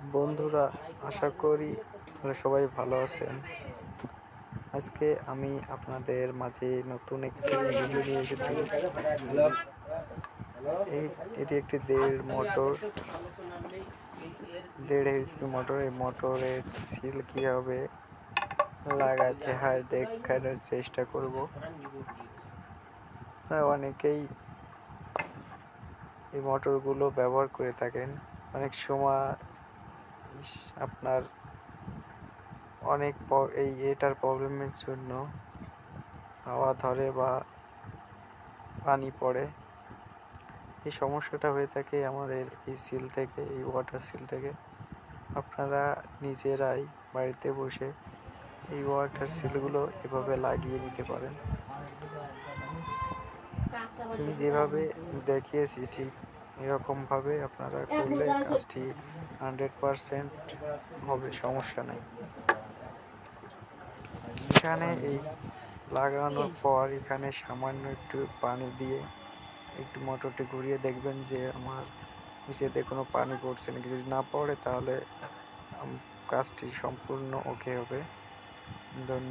বন্ধুরা, আশা করি আপনারা সবাই ভালো আছেন। আজকে আমি আপনাদের মাঝে নতুন একটি ভিডিও নিয়ে এসেছি। এই এটি একটি দেড় এইচপি মোটর। এই মোটরের সিল কীভাবে লাগাতে হয় দেখানোর চেষ্টা করব। আপনারা অনেকেই এই মোটরগুলো ব্যবহার করে থাকেন। অনেক সময় আপনার এটার প্রবলেমের জন্য হাওয়া ধরে বা পানি পড়ে। এই সমস্যাটা হয়ে থাকে আমাদের এই ওয়াটার সিল থেকে। আপনারা নিজেরাই বাড়িতে বসে এই ওয়াটার সিলগুলো এভাবে লাগিয়ে নিতে পারেন। আমি যেভাবে দেখিয়েছি ঠিক এরকমভাবে আপনারা করলে কাজটি 100% হবে, সমস্যা নেই। এখানে এই লাগানোর পর এখানে সামান্য একটু পানি দিয়ে একটু মোটরটি ঘুরিয়ে দেখবেন যে আমার নিচেতে কোনো পানি পড়ছে নাকি। যদি না পড়ে তাহলে কাজটি সম্পূর্ণ ওকে হবে। ধন্যবাদ।